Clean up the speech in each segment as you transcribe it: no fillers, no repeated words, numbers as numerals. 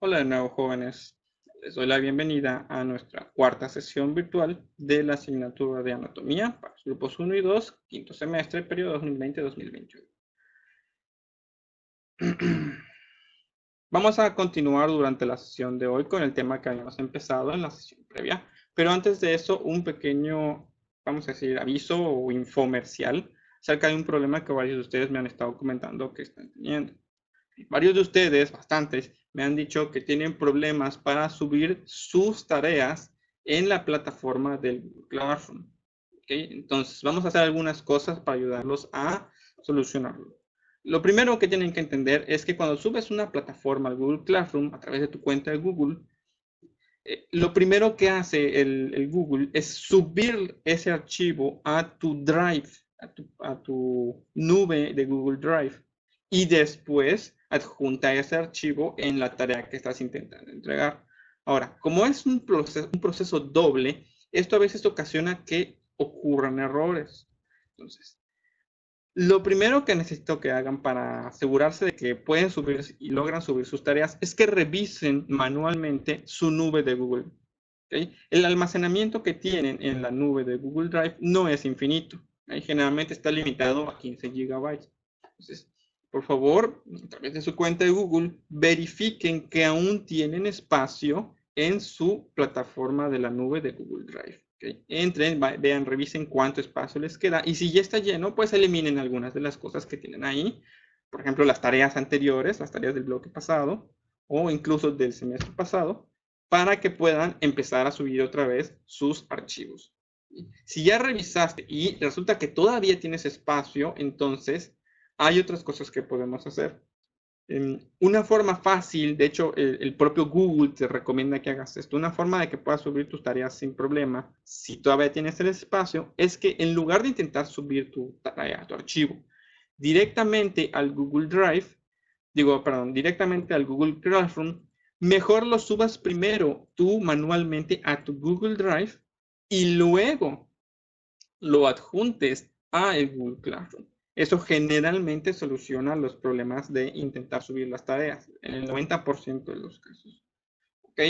Hola de nuevo, jóvenes. Les doy la bienvenida a nuestra cuarta sesión virtual de la asignatura de Anatomía para los grupos 1 y 2, quinto semestre, periodo 2020-2021. Vamos a continuar durante la sesión de hoy con el tema que habíamos empezado en la sesión previa, pero antes de eso, un pequeño, vamos a decir, aviso o infomercial acerca de un problema que varios de ustedes me han estado comentando que están teniendo. Varios de ustedes, bastantes, me han dicho que tienen problemas para subir sus tareas en la plataforma del Google Classroom. ¿Okay? Entonces, vamos a hacer algunas cosas para ayudarlos a solucionarlo. Lo primero que tienen que entender es que cuando subes una plataforma al Google Classroom a través de tu cuenta de Google, lo primero que hace el Google es subir ese archivo a tu Drive, a tu nube de Google Drive, y después adjunta ese archivo en la tarea que estás intentando entregar. Ahora, como es un proceso doble, esto a veces ocasiona que ocurran errores. Entonces, lo primero que necesito que hagan para asegurarse de que pueden subir y logran subir sus tareas es que revisen manualmente su nube de Google. ¿Okay? El almacenamiento que tienen en la nube de Google Drive no es infinito. Generalmente está limitado a 15 gigabytes. Entonces, por favor, a través de su cuenta de Google, verifiquen que aún tienen espacio en su plataforma de la nube de Google Drive. ¿Okay? Entren, vean, revisen cuánto espacio les queda y si ya está lleno, pues eliminen algunas de las cosas que tienen ahí. Por ejemplo, las tareas anteriores, las tareas del bloque pasado o incluso del semestre pasado, para que puedan empezar a subir otra vez sus archivos. Si ya revisaste y resulta que todavía tienes espacio, entonces hay otras cosas que podemos hacer. Una forma fácil, de hecho el propio Google te recomienda que hagas esto, una forma de que puedas subir tus tareas sin problema, si todavía tienes el espacio, es que en lugar de intentar subir tu tarea, tu archivo, directamente al Google Drive, directamente al Google Classroom, mejor lo subas primero tú manualmente a tu Google Drive y luego lo adjuntes a el Google Classroom. Eso generalmente soluciona los problemas de intentar subir las tareas, en el 90% de los casos. ¿Ok?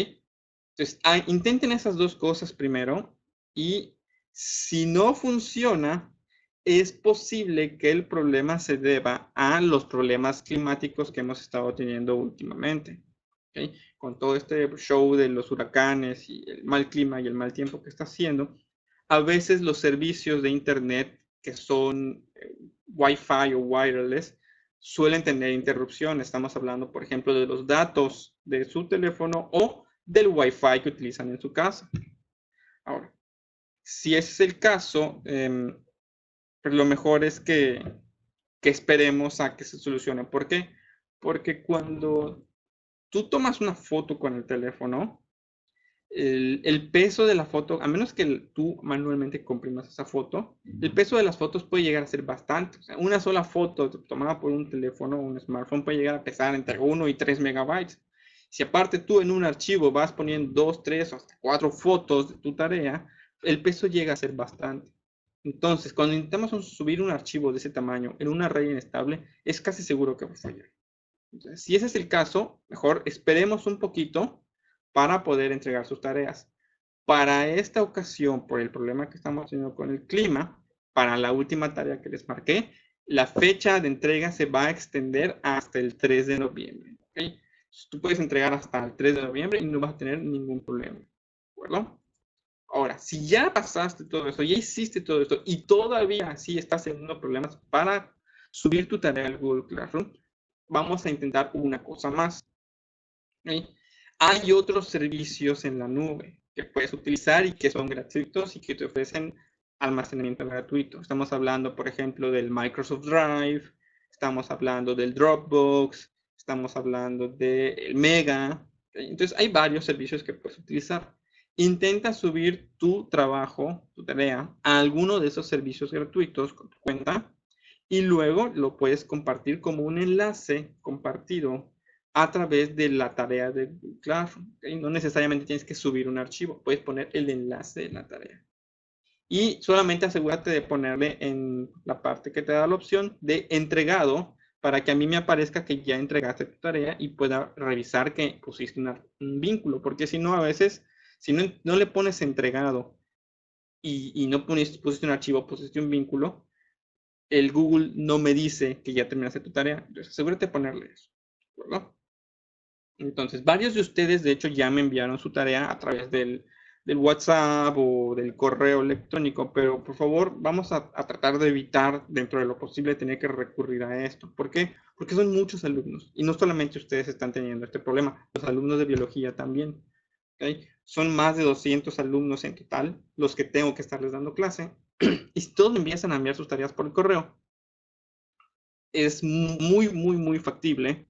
Entonces, intenten esas dos cosas primero y si no funciona, es posible que el problema se deba a los problemas climáticos que hemos estado teniendo últimamente. ¿Okay? Con todo este show de los huracanes y el mal clima y el mal tiempo que está haciendo, a veces los servicios de internet que son Wi-Fi o wireless suelen tener interrupciones. Estamos hablando, por ejemplo, de los datos de su teléfono o del Wi-Fi que utilizan en su casa. Ahora, si ese es el caso, pues lo mejor es que esperemos a que se solucione. ¿Por qué? Porque cuando tú tomas una foto con el teléfono, el peso de la foto, a menos que tú manualmente comprimas esa foto, el peso de las fotos puede llegar a ser bastante. O sea, una sola foto tomada por un teléfono o un smartphone puede llegar a pesar entre 1 y 3 megabytes. Si aparte tú en un archivo vas poniendo 2, 3 o hasta 4 fotos de tu tarea, el peso llega a ser bastante. Entonces, cuando intentamos subir un archivo de ese tamaño en una red inestable, es casi seguro que va a fallar. Entonces, si ese es el caso, mejor esperemos un poquito para poder entregar sus tareas. Para esta ocasión, por el problema que estamos teniendo con el clima, para la última tarea que les marqué, la fecha de entrega se va a extender hasta el 3 de noviembre. ¿Okay? Tú puedes entregar hasta el 3 de noviembre y no vas a tener ningún problema. ¿De acuerdo? Ahora, si ya pasaste todo esto, ya hiciste todo esto y todavía sí estás teniendo problemas para subir tu tarea al Google Classroom, vamos a intentar una cosa más. ¿Okay? Hay otros servicios en la nube que puedes utilizar y que son gratuitos y que te ofrecen almacenamiento gratuito. Estamos hablando, por ejemplo, del Microsoft Drive, estamos hablando del Dropbox, estamos hablando del Mega. ¿Okay? Entonces, hay varios servicios que puedes utilizar. Intenta subir tu trabajo, tu tarea, a alguno de esos servicios gratuitos con tu cuenta y luego lo puedes compartir como un enlace compartido a través de la tarea de Google Classroom. ¿Okay? No necesariamente tienes que subir un archivo, puedes poner el enlace de la tarea. Y solamente asegúrate de ponerle en la parte que te da la opción de entregado para que a mí me aparezca que ya entregaste tu tarea y pueda revisar que pusiste un vínculo, porque si no, a veces, si no le pones entregado y no pusiste un archivo, pusiste un vínculo, el Google no me dice que ya terminaste tu tarea. Entonces, asegúrate de ponerle eso, ¿verdad? Entonces, varios de ustedes, de hecho, ya me enviaron su tarea a través del WhatsApp o del correo electrónico, pero por favor, vamos a tratar de evitar, dentro de lo posible, tener que recurrir a esto. ¿Por qué? Porque son muchos alumnos y no solamente ustedes están teniendo este problema, los alumnos de biología también. ¿Okay? Son más de 200 alumnos en total los que tengo que estarles dando clase y si todos me empiezan a enviar sus tareas por el correo, es muy, muy, muy factible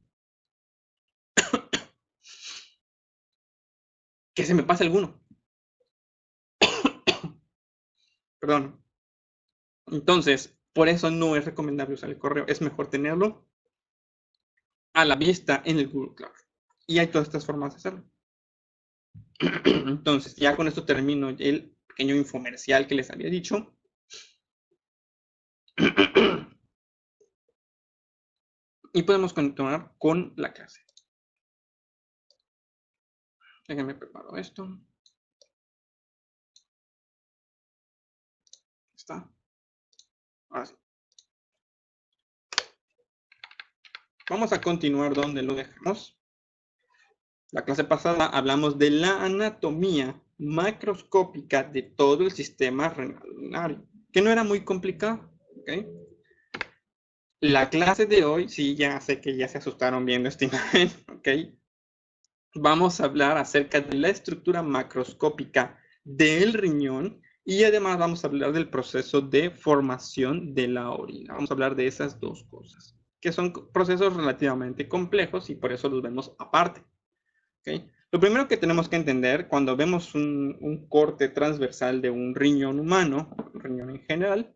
que se me pase alguno. Perdón. Entonces, por eso no es recomendable usar el correo. Es mejor tenerlo a la vista en el Google Cloud. Y hay todas estas formas de hacerlo. Entonces, ya con esto termino el pequeño infomercial que les había dicho. Y podemos continuar con la clase. Déjenme preparo esto. ¿Está? Ahora sí. Vamos a continuar donde lo dejamos. La clase pasada hablamos de la anatomía macroscópica de todo el sistema renal urinario, que no era muy complicado. ¿Okay? La clase de hoy, sí, ya sé que ya se asustaron viendo esta imagen, ¿ok? Vamos a hablar acerca de la estructura macroscópica del riñón y además vamos a hablar del proceso de formación de la orina. Vamos a hablar de esas dos cosas, que son procesos relativamente complejos y por eso los vemos aparte. ¿Okay? Lo primero que tenemos que entender cuando vemos un corte transversal de un riñón humano, un riñón en general,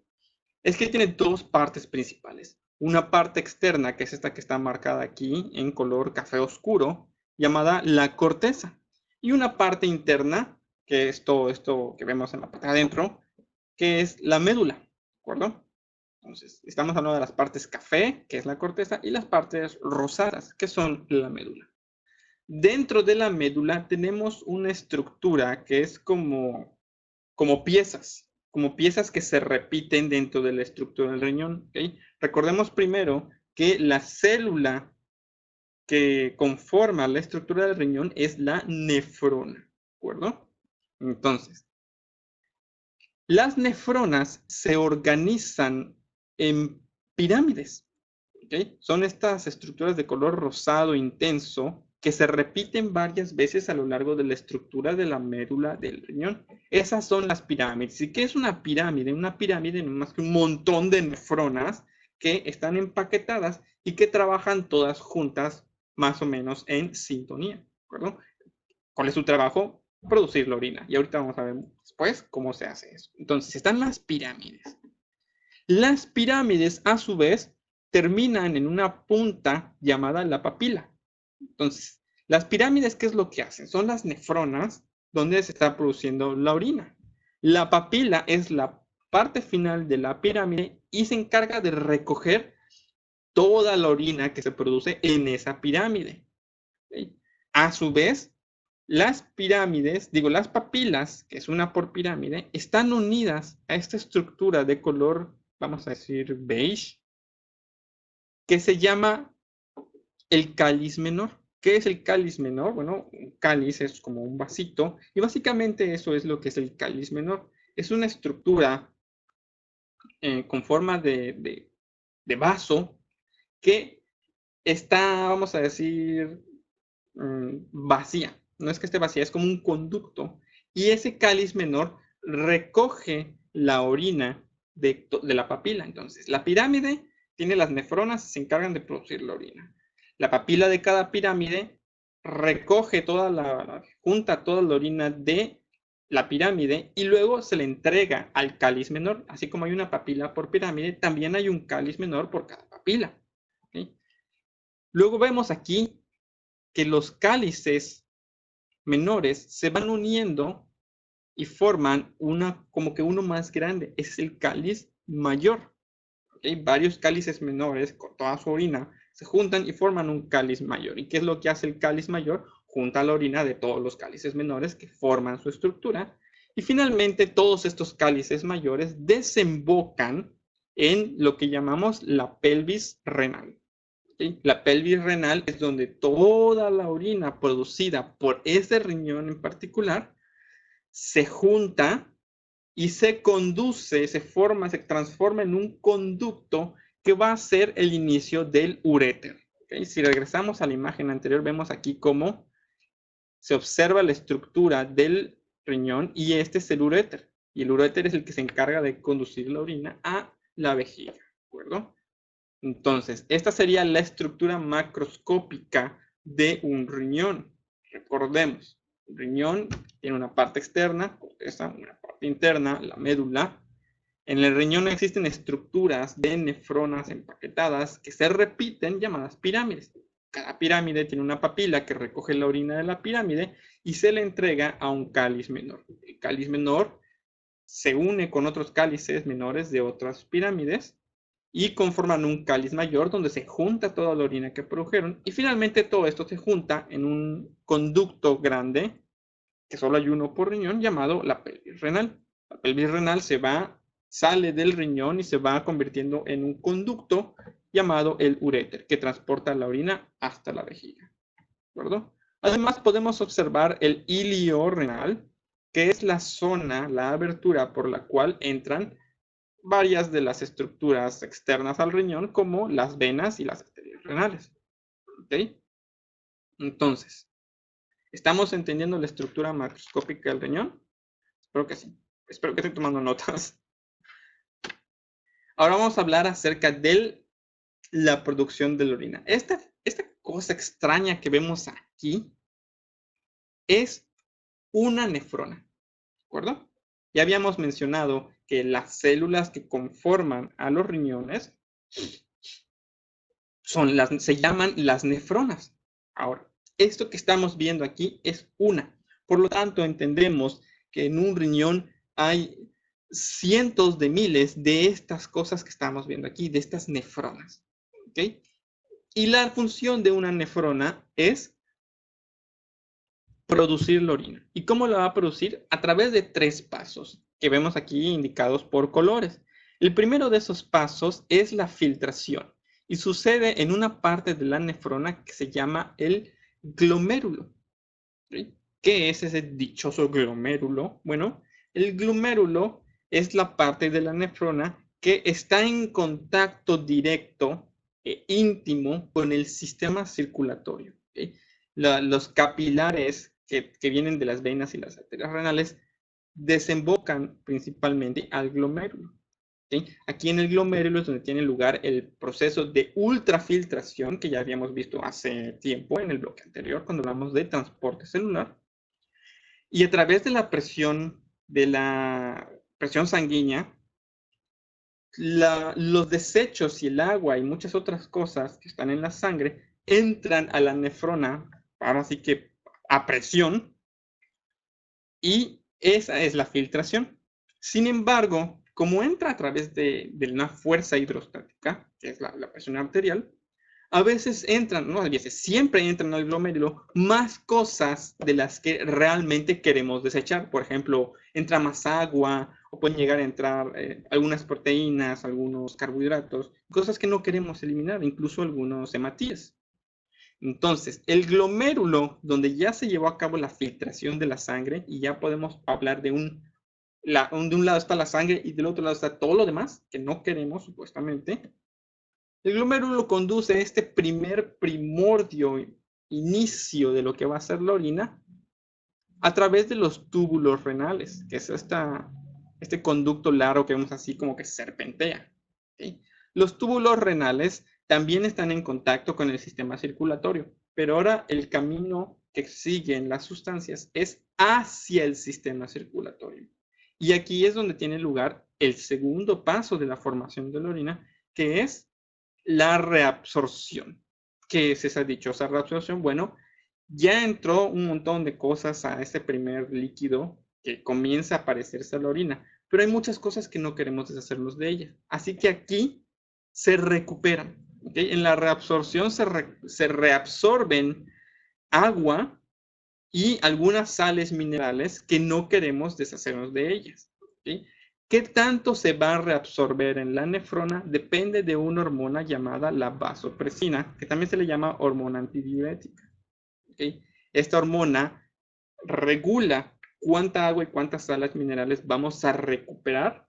es que tiene dos partes principales. Una parte externa, que es esta que está marcada aquí en color café oscuro, llamada la corteza. Y una parte interna, que es todo esto que vemos en la parte de adentro, que es la médula. ¿De acuerdo? Entonces, estamos hablando de las partes café, que es la corteza, y las partes rosadas, que son la médula. Dentro de la médula tenemos una estructura que es como piezas que se repiten dentro de la estructura del riñón. ¿Okay? Recordemos primero que la célula que conforma la estructura del riñón es la nefrona, ¿de acuerdo? Entonces, las nefronas se organizan en pirámides. ¿Okay? Son estas estructuras de color rosado intenso que se repiten varias veces a lo largo de la estructura de la médula del riñón. Esas son las pirámides. ¿Y qué es una pirámide? Una pirámide no es más que un montón de nefronas que están empaquetadas y que trabajan todas juntas más o menos en sintonía. ¿De acuerdo? ¿Cuál es su trabajo? Producir la orina. Y ahorita vamos a ver después cómo se hace eso. Entonces, están las pirámides. Las pirámides, a su vez, terminan en una punta llamada la papila. Entonces, las pirámides, ¿qué es lo que hacen? Son las nefronas donde se está produciendo la orina. La papila es la parte final de la pirámide y se encarga de recoger toda la orina que se produce en esa pirámide. ¿Okay? A su vez, las pirámides, las papilas, que es una por pirámide, están unidas a esta estructura de color, vamos a decir, beige, que se llama el cáliz menor. ¿Qué es el cáliz menor? Bueno, un cáliz es como un vasito y básicamente eso es lo que es el cáliz menor. Es una estructura con forma de vaso que está, vamos a decir, vacía. No es que esté vacía, es como un conducto. Y ese cáliz menor recoge la orina de la papila. Entonces, la pirámide tiene las nefronas que se encargan de producir la orina. La papila de cada pirámide recoge junta toda la orina de la pirámide y luego se le entrega al cáliz menor. Así como hay una papila por pirámide, también hay un cáliz menor por cada papila. ¿Okay? Luego vemos aquí que los cálices menores se van uniendo y forman como que uno más grande. Es el cáliz mayor. ¿Ok? ¿Ok? Varios cálices menores con toda su orina se juntan y forman un cáliz mayor. ¿Y qué es lo que hace el cáliz mayor? Junta la orina de todos los cálices menores que forman su estructura. Y finalmente todos estos cálices mayores desembocan en lo que llamamos la pelvis renal. ¿Sí? La pelvis renal es donde toda la orina producida por ese riñón en particular se junta y se conduce, se transforma en un conducto que va a ser el inicio del uréter. ¿Okay? Si regresamos a la imagen anterior, vemos aquí cómo se observa la estructura del riñón y este es el uréter. Y el uréter es el que se encarga de conducir la orina a la vejiga, ¿de acuerdo? Entonces, esta sería la estructura macroscópica de un riñón. Recordemos, el riñón tiene una parte externa, corteza, una parte interna, la médula. En el riñón existen estructuras de nefronas empaquetadas que se repiten llamadas pirámides. Cada pirámide tiene una papila que recoge la orina de la pirámide y se le entrega a un cáliz menor. El cáliz menor se une con otros cálices menores de otras pirámides y conforman un cáliz mayor donde se junta toda la orina que produjeron y finalmente todo esto se junta en un conducto grande, que solo hay uno por riñón, llamado la pelvis renal. La pelvis renal sale del riñón y se va convirtiendo en un conducto llamado el uréter, que transporta la orina hasta la vejiga. ¿De acuerdo? Además podemos observar el ilio renal, que es la zona, la abertura por la cual entran varias de las estructuras externas al riñón, como las venas y las arterias renales. ¿Okay? Entonces, ¿estamos entendiendo la estructura macroscópica del riñón? Espero que sí. Espero que estén tomando notas. Ahora vamos a hablar acerca de la producción de la orina. Esta cosa extraña que vemos aquí es una nefrona. ¿De acuerdo? Ya habíamos mencionado que las células que conforman a los riñones se llaman las nefronas. Ahora, esto que estamos viendo aquí es una. Por lo tanto, entendemos que en un riñón hay cientos de miles de estas cosas que estamos viendo aquí, de estas nefronas. ¿Okay? Y la función de una nefrona es producir la orina. ¿Y cómo la va a producir? A través de 3 pasos que vemos aquí indicados por colores. El primero de esos pasos es la filtración y sucede en una parte de la nefrona que se llama el glomérulo. ¿Sí? ¿Qué es ese dichoso glomérulo? Bueno, el glomérulo es la parte de la nefrona que está en contacto directo e íntimo con el sistema circulatorio. ¿Sí? Los capilares que vienen de las venas y las arterias renales desembocan principalmente al glomérulo. ¿Sí? Aquí en el glomérulo es donde tiene lugar el proceso de ultrafiltración que ya habíamos visto hace tiempo en el bloque anterior cuando hablamos de transporte celular. Y a través de la presión sanguínea, los desechos y el agua y muchas otras cosas que están en la sangre entran a la nefrona, ahora sí que a presión, y esa es la filtración. Sin embargo, como entra a través de una fuerza hidrostática, que es la presión arterial, a veces entran, no a veces, siempre entran al glomérulo más cosas de las que realmente queremos desechar. Por ejemplo, entra más agua o pueden llegar a entrar algunas proteínas, algunos carbohidratos, cosas que no queremos eliminar, incluso algunos hematíes. Entonces, el glomérulo, donde ya se llevó a cabo la filtración de la sangre, y ya podemos hablar de un lado está la sangre y del otro lado está todo lo demás que no queremos supuestamente. El glomérulo conduce a este primer primordio, inicio de lo que va a ser la orina, a través de los túbulos renales, que es este conducto largo que vemos así como que serpentea. ¿Okay? Los túbulos renales también están en contacto con el sistema circulatorio, pero ahora el camino que siguen las sustancias es hacia el sistema circulatorio. Y aquí es donde tiene lugar el segundo paso de la formación de la orina, que es la reabsorción. ¿Qué es esa dichosa reabsorción? Bueno, ya entró un montón de cosas a ese primer líquido que comienza a parecerse a la orina, pero hay muchas cosas que no queremos deshacernos de ella. Así que aquí se recuperan. ¿Okay? En la reabsorción se reabsorben agua y algunas sales minerales que no queremos deshacernos de ellas. ¿Okay? ¿Qué tanto se va a reabsorber en la nefrona? Depende de una hormona llamada la vasopresina, que también se le llama hormona antidiurética. ¿Okay? Esta hormona regula cuánta agua y cuántas sales minerales vamos a recuperar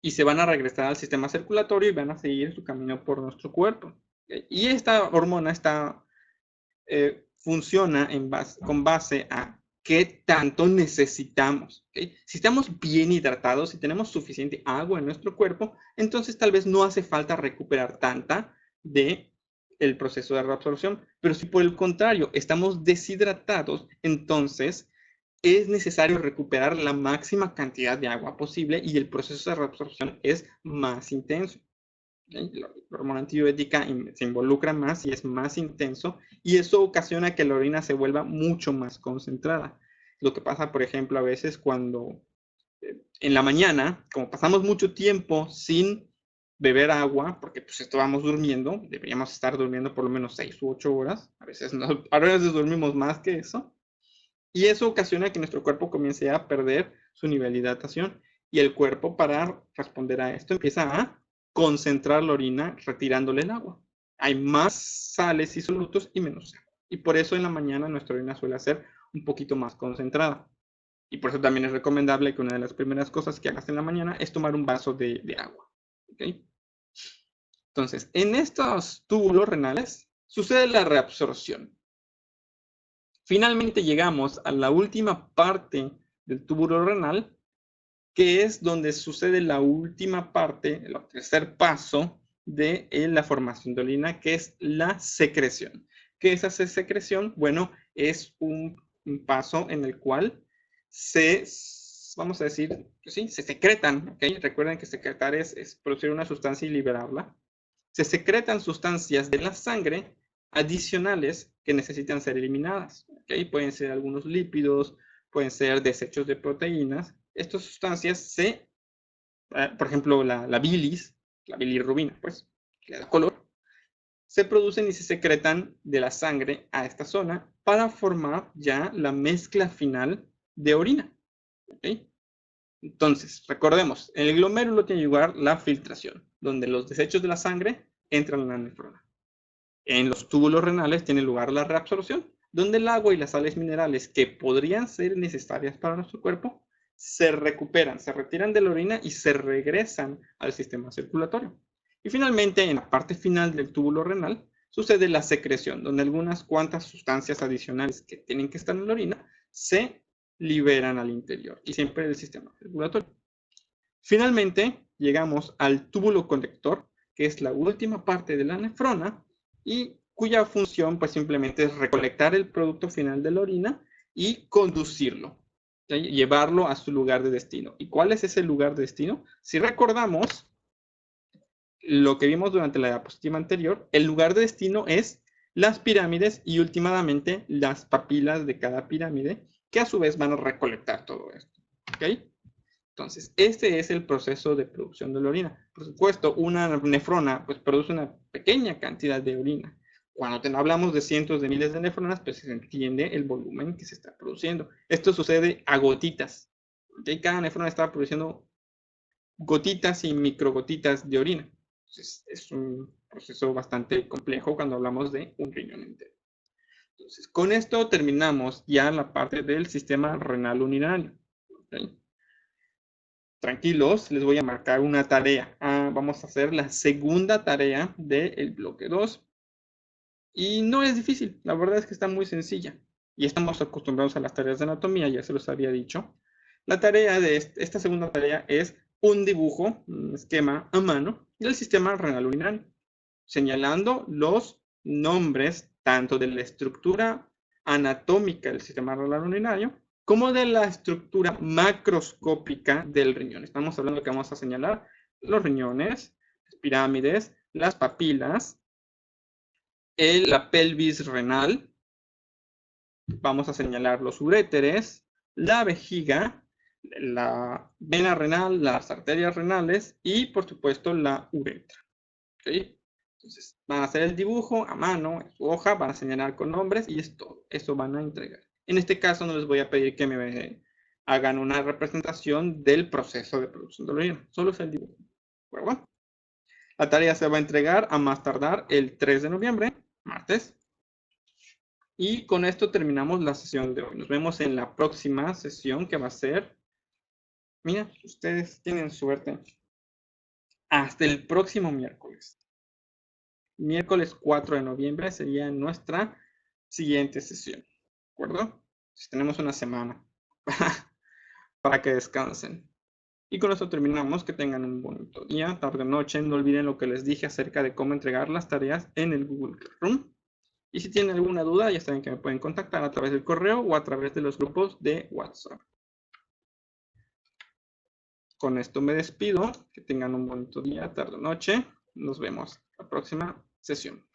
y se van a regresar al sistema circulatorio y van a seguir su camino por nuestro cuerpo. ¿Okay? Y esta hormona funciona con base a qué tanto necesitamos. ¿Okay? Si estamos bien hidratados, si tenemos suficiente agua en nuestro cuerpo, entonces tal vez no hace falta recuperar tanta de el proceso de reabsorción. Pero si por el contrario estamos deshidratados, entonces es necesario recuperar la máxima cantidad de agua posible y el proceso de reabsorción es más intenso. ¿Okay? La hormona antidiurética se involucra más y es más intenso y eso ocasiona que la orina se vuelva mucho más concentrada. Lo que pasa, por ejemplo, a veces cuando en la mañana, como pasamos mucho tiempo sin beber agua, porque pues estábamos durmiendo, deberíamos estar durmiendo por lo menos 6 u 8 horas, a veces dormimos más que eso, y eso ocasiona que nuestro cuerpo comience a perder su nivel de hidratación y el cuerpo, para responder a esto, empieza a concentrar la orina retirándole el agua. Hay más sales y solutos y menos agua. Y por eso en la mañana nuestra orina suele ser un poquito más concentrada. Y por eso también es recomendable que una de las primeras cosas que hagas en la mañana es tomar un vaso de agua. ¿Okay? Entonces, en estos túbulos renales sucede la reabsorción. Finalmente llegamos a la última parte del túbulo renal, que es donde sucede la última parte, el tercer paso de la formación de orina, que es la secreción. ¿Qué es hacer secreción? Bueno, es un paso en el cual vamos a decir, pues sí, se secretan, ¿okay? Recuerden que secretar es producir una sustancia y liberarla. Se secretan sustancias de la sangre adicionales que necesitan ser eliminadas. ¿Okay? Pueden ser algunos lípidos, pueden ser desechos de proteínas. Estas sustancias por ejemplo, la bilis, la bilirrubina, pues, que le da color, se producen y se secretan de la sangre a esta zona para formar ya la mezcla final de orina. ¿Okay? Entonces, recordemos, en el glomérulo tiene lugar la filtración, donde los desechos de la sangre entran en la nefrona. En los túbulos renales tiene lugar la reabsorción, donde el agua y las sales minerales que podrían ser necesarias para nuestro cuerpo se recuperan, se retiran de la orina y se regresan al sistema circulatorio. Y finalmente, en la parte final del túbulo renal, sucede la secreción, donde algunas cuantas sustancias adicionales que tienen que estar en la orina se liberan al interior y siempre del sistema circulatorio. Finalmente, llegamos al túbulo colector, que es la última parte de la nefrona y cuya función pues simplemente es recolectar el producto final de la orina y conducirlo, ¿sí? Llevarlo a su lugar de destino. ¿Y cuál es ese lugar de destino? Si recordamos lo que vimos durante la diapositiva anterior, el lugar de destino es las pirámides y últimamente las papilas de cada pirámide, que a su vez van a recolectar todo esto. ¿Ok? Entonces, este es el proceso de producción de la orina. Por supuesto, una nefrona pues, produce una pequeña cantidad de orina. Cuando hablamos de cientos de miles de nefronas, pues se entiende el volumen que se está produciendo. Esto sucede a gotitas. ¿Okay? Cada nefrona está produciendo gotitas y microgotitas de orina. Entonces, es un proceso bastante complejo cuando hablamos de un riñón entero. Entonces, con esto terminamos ya la parte del sistema renal urinario. ¿Okay? Tranquilos, les voy a marcar una tarea. Vamos a hacer la segunda tarea del bloque 2. Y no es difícil, la verdad es que está muy sencilla. Y estamos acostumbrados a las tareas de anatomía, ya se los había dicho. La tarea de esta segunda tarea es un dibujo, un esquema a mano del sistema renal urinario, señalando los nombres tanto de la estructura anatómica del sistema renal urinario como de la estructura macroscópica del riñón. Estamos hablando que vamos a señalar los riñones, las pirámides, las papilas, la pelvis renal, vamos a señalar los uréteres, la vejiga, la vena renal, las arterias renales y, por supuesto, la uretra. ¿Ok? Entonces, van a hacer el dibujo a mano, en su hoja, van a señalar con nombres y es todo. Eso van a entregar. En este caso no les voy a pedir que me hagan una representación del proceso de producción de la orina. Solo es el dibujo. ¿De acuerdo? La tarea se va a entregar a más tardar el 3 de noviembre, martes. Y con esto terminamos la sesión de hoy. Nos vemos en la próxima sesión que va a ser... Mira, ustedes tienen suerte. Hasta el próximo miércoles. Miércoles 4 de noviembre sería nuestra siguiente sesión. ¿De acuerdo? Entonces, tenemos una semana para que descansen. Y con esto terminamos. Que tengan un bonito día, tarde, noche. No olviden lo que les dije acerca de cómo entregar las tareas en el Google Classroom. Y si tienen alguna duda, ya saben que me pueden contactar a través del correo o a través de los grupos de WhatsApp. Con esto me despido. Que tengan un bonito día, tarde, noche. Nos vemos la próxima sesión.